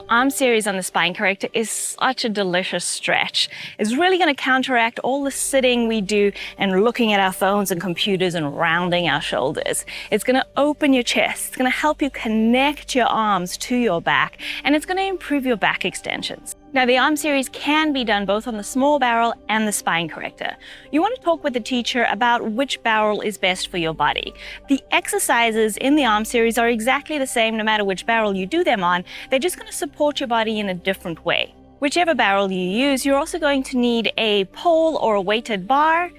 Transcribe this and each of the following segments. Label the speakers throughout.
Speaker 1: Arm Series on the Spine Corrector is such a delicious stretch. It's really going to counteract all the sitting we do and looking at our phones and computers and rounding our shoulders. It's going to open your chest. It's going to help you connect your arms to your back, and it's going to improve your back extensions. Now, the Arm Series can be done both on the small barrel and the Spine Corrector. You want to talk with the teacher about which barrel is best for your body. The exercises in the Arm Series are exactly the same no matter which barrel you do them on. They're just going to support your body in a different way. Whichever barrel you use, you're also going to need a pole or a weighted bar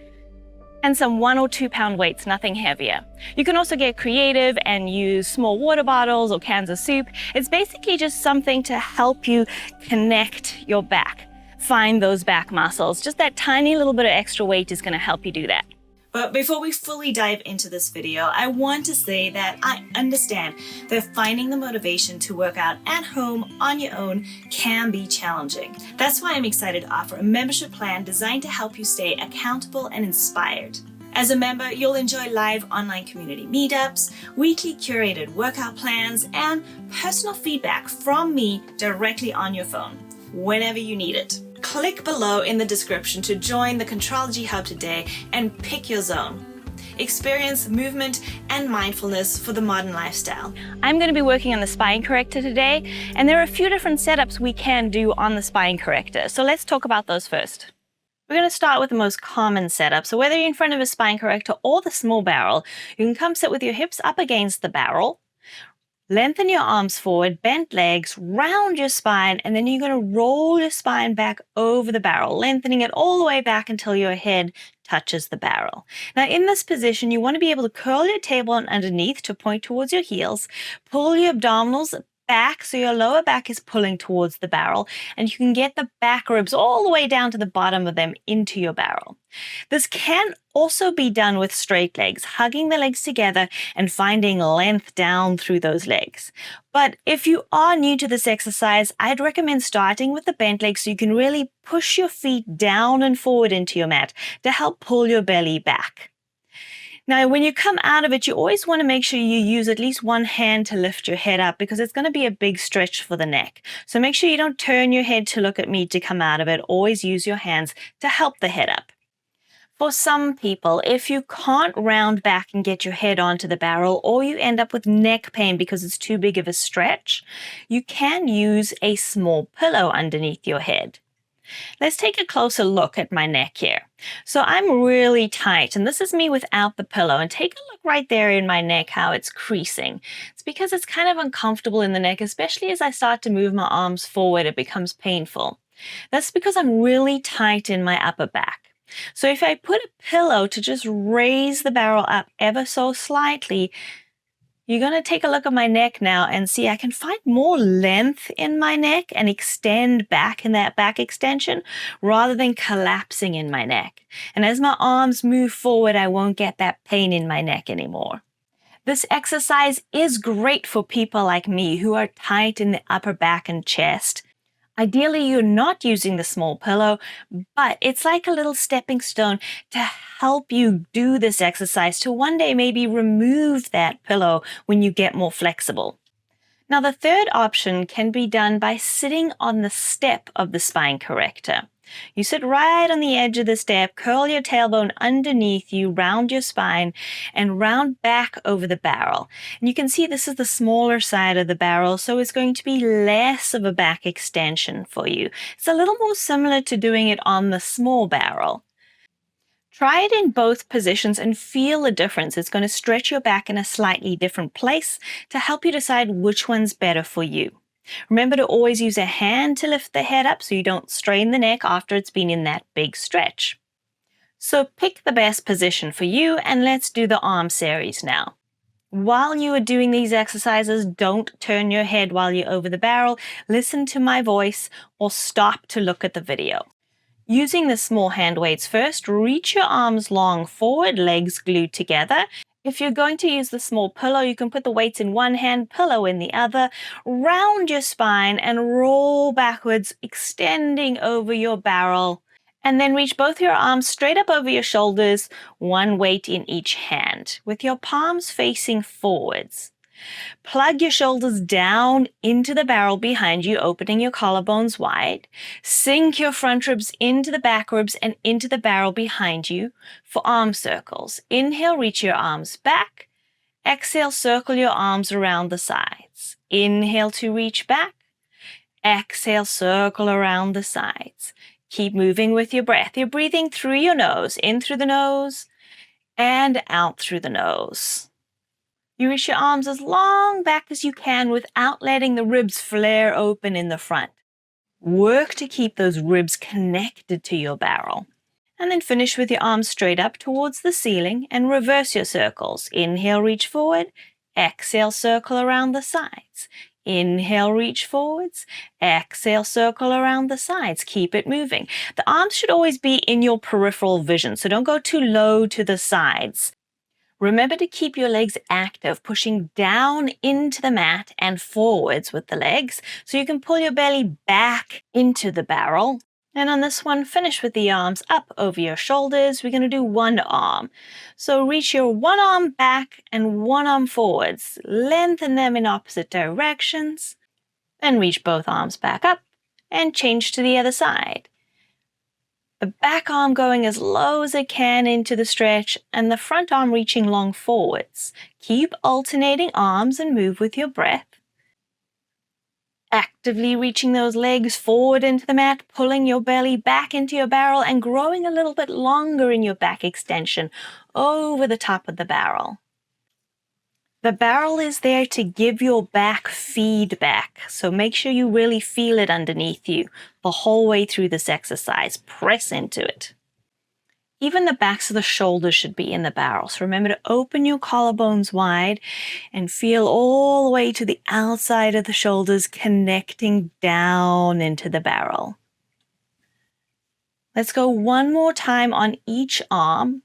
Speaker 1: and some 1 or 2 pound weights, nothing heavier. You can also get creative and use small water bottles or cans of soup. It's basically just something to help you connect your back, find those back muscles. Just that tiny little bit of extra weight is going to help you do that. But before we fully dive into this video, I want to say that I understand that finding the motivation to work out at home on your own can be challenging. That's why I'm excited to offer a membership plan designed to help you stay accountable and inspired. As a member, you'll enjoy live online community meetups, weekly curated workout plans, and personal feedback from me directly on your phone, whenever you need it. Click below in the description to join the Contrology Hub today and pick your zone. Experience movement and mindfulness for the modern lifestyle. I'm going to be working on the Spine Corrector today, and there are a few different setups we can do on the Spine Corrector. So let's talk about those first. We're going to start with the most common setup. So whether you're in front of a Spine Corrector or the small barrel, you can come sit with your hips up against the barrel. Lengthen your arms forward, bent legs, round your spine, and then you're going to roll your spine back over the barrel, lengthening it all the way back until your head touches the barrel. Now, in this position, you want to be able to curl your tailbone underneath to point towards your heels, pull your abdominals back so your lower back is pulling towards the barrel, and you can get the back ribs all the way down to the bottom of them into your barrel. This can also be done with straight legs, hugging the legs together and finding length down through those legs. But if you are new to this exercise, I'd recommend starting with the bent legs so you can really push your feet down and forward into your mat to help pull your belly back. Now, when you come out of it, you always want to make sure you use at least one hand to lift your head up because it's going to be a big stretch for the neck. So make sure you don't turn your head to look at me to come out of it. Always use your hands to help the head up. For some people, if you can't round back and get your head onto the barrel, or you end up with neck pain because it's too big of a stretch, you can use a small pillow underneath your head. Let's take a closer look at my neck here. So I'm really tight, and this is me without the pillow. And take a look right there in my neck, how it's creasing. It's because it's kind of uncomfortable in the neck, especially as I start to move my arms forward, it becomes painful. That's because I'm really tight in my upper back. So if I put a pillow to just raise the barrel up ever so slightly, you're going to take a look at my neck now and see I can find more length in my neck and extend back in that back extension rather than collapsing in my neck. And as my arms move forward, I won't get that pain in my neck anymore. This exercise is great for people like me who are tight in the upper back and chest. Ideally, you're not using the small pillow, but it's like a little stepping stone to help you do this exercise to one day maybe remove that pillow when you get more flexible. Now, the third option can be done by sitting on the step of the Spine Corrector. You sit right on the edge of the step, curl your tailbone underneath you, round your spine, and round back over the barrel. And you can see this is the smaller side of the barrel, so it's going to be less of a back extension for you. It's a little more similar to doing it on the small barrel. Try it in both positions and feel the difference. It's going to stretch your back in a slightly different place to help you decide which one's better for you. Remember to always use a hand to lift the head up so you don't strain the neck after it's been in that big stretch. So pick the best position for you, and let's do the arm series now. While you are doing these exercises, don't turn your head while you're over the barrel. Listen to my voice or stop to look at the video. Using the small hand weights first, reach your arms long forward, legs glued together. If you're going to use the small pillow, you can put the weights in one hand, pillow in the other, round your spine and roll backwards, extending over your barrel. And then reach both your arms straight up over your shoulders, one weight in each hand, with your palms facing forwards. Plug your shoulders down into the barrel behind you, opening your collarbones wide. Sink your front ribs into the back ribs and into the barrel behind you for arm circles. Inhale, reach your arms back. Exhale, circle your arms around the sides. Inhale to reach back. Exhale, circle around the sides. Keep moving with your breath. You're breathing through your nose, in through the nose and out through the nose. You reach your arms as long back as you can without letting the ribs flare open in the front. Work to keep those ribs connected to your barrel. And then finish with your arms straight up towards the ceiling and reverse your circles. Inhale, reach forward. Exhale, circle around the sides. Inhale, reach forwards. Exhale, circle around the sides. Keep it moving. The arms should always be in your peripheral vision, so don't go too low to the sides. Remember to keep your legs active, pushing down into the mat and forwards with the legs so you can pull your belly back into the barrel. And on this one, finish with the arms up over your shoulders. We're going to do one arm. So reach your one arm back and one arm forwards. Lengthen them in opposite directions. Then reach both arms back up and change to the other side. The back arm going as low as it can into the stretch and the front arm reaching long forwards. Keep alternating arms and move with your breath. Actively reaching those legs forward into the mat, pulling your belly back into your barrel and growing a little bit longer in your back extension over the top of the barrel. The barrel is there to give your back feedback, so make sure you really feel it underneath you the whole way through this exercise. Press into it. Even the backs of the shoulders should be in the barrel, so remember to open your collarbones wide and feel all the way to the outside of the shoulders, connecting down into the barrel. Let's go one more time on each arm.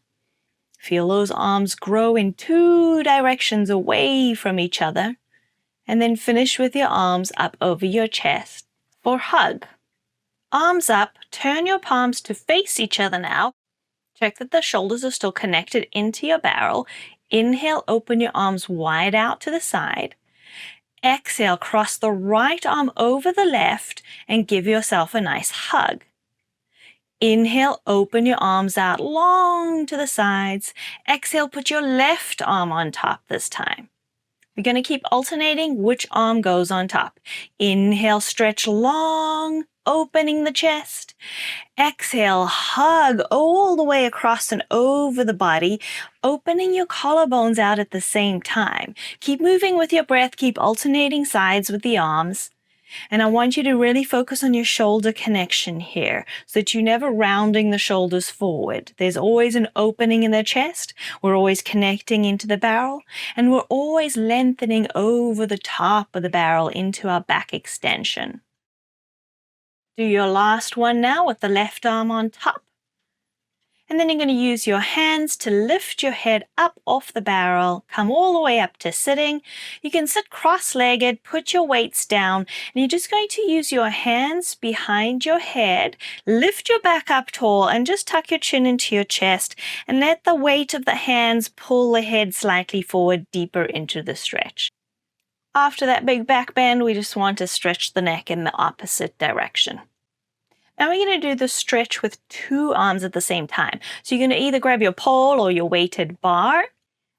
Speaker 1: Feel those arms grow in two directions away from each other, and then finish with your arms up over your chest for hug. Arms up, turn your palms to face each other now. Check that the shoulders are still connected into your barrel. Inhale, open your arms wide out to the side. Exhale, cross the right arm over the left and give yourself a nice hug. Inhale, open your arms out long to the sides. Exhale, put your left arm on top this time. We're going to keep alternating which arm goes on top. Inhale, stretch long, opening the chest. Exhale, hug all the way across and over the body, opening your collarbones out at the same time. Keep moving with your breath. Keep alternating sides with the arms. And I want you to really focus on your shoulder connection here so that you're never rounding the shoulders forward. There's always an opening in the chest. We're always connecting into the barrel, and we're always lengthening over the top of the barrel into our back extension. Do your last one now with the left arm on top. And then you're going to use your hands to lift your head up off the barrel, come all the way up to sitting. You can sit cross-legged, put your weights down, and you're just going to use your hands behind your head, lift your back up tall, and just tuck your chin into your chest, and let the weight of the hands pull the head slightly forward, deeper into the stretch. After that big back bend, we just want to stretch the neck in the opposite direction. Now we're going to do the stretch with two arms at the same time. So you're going to either grab your pole or your weighted bar.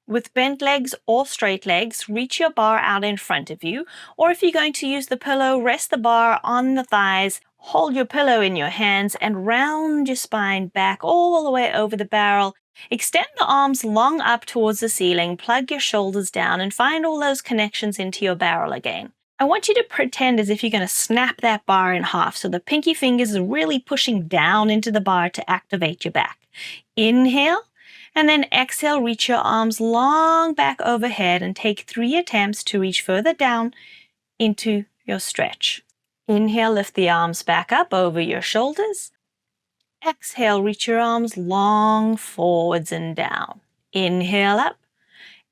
Speaker 1: With bent legs or straight legs, reach your bar out in front of you. Or if you're going to use the pillow, rest the bar on the thighs, hold your pillow in your hands, and round your spine back all the way over the barrel. Extend the arms long up towards the ceiling, plug your shoulders down, and find all those connections into your barrel again. I want you to pretend as if you're going to snap that bar in half, so the pinky fingers are really pushing down into the bar to activate your back. Inhale, and then exhale, reach your arms long back overhead and take 3 attempts to reach further down into your stretch. Inhale, lift the arms back up over your shoulders. Exhale, reach your arms long forwards and down. Inhale up.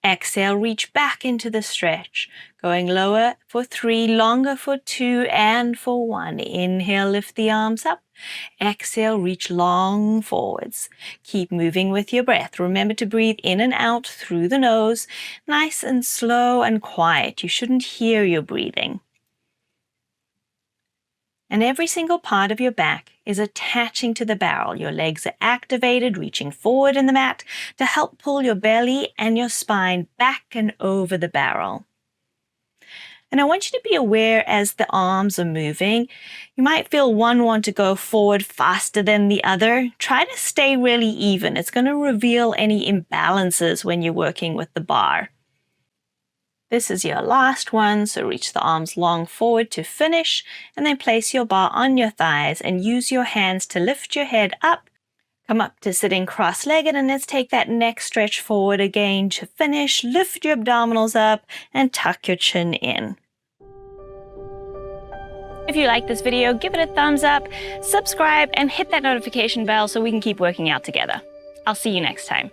Speaker 1: Exhale, reach back into the stretch. Going lower for 3, longer for 2, and for 1. Inhale, lift the arms up. Exhale, reach long forwards. Keep moving with your breath. Remember to breathe in and out through the nose. Nice and slow and quiet. You shouldn't hear your breathing. And every single part of your back is attaching to the barrel. Your legs are activated, reaching forward in the mat to help pull your belly and your spine back and over the barrel. And I want you to be aware as the arms are moving. You might feel one want to go forward faster than the other. Try to stay really even. It's going to reveal any imbalances when you're working with the bar. This is your last one, so reach the arms long forward to finish, and then place your bar on your thighs and use your hands to lift your head up. Come up to sitting cross-legged, and let's take that neck stretch forward again to finish. Lift your abdominals up and tuck your chin in. If you like this video, give it a thumbs up, subscribe, and hit that notification bell so we can keep working out together. I'll see you next time.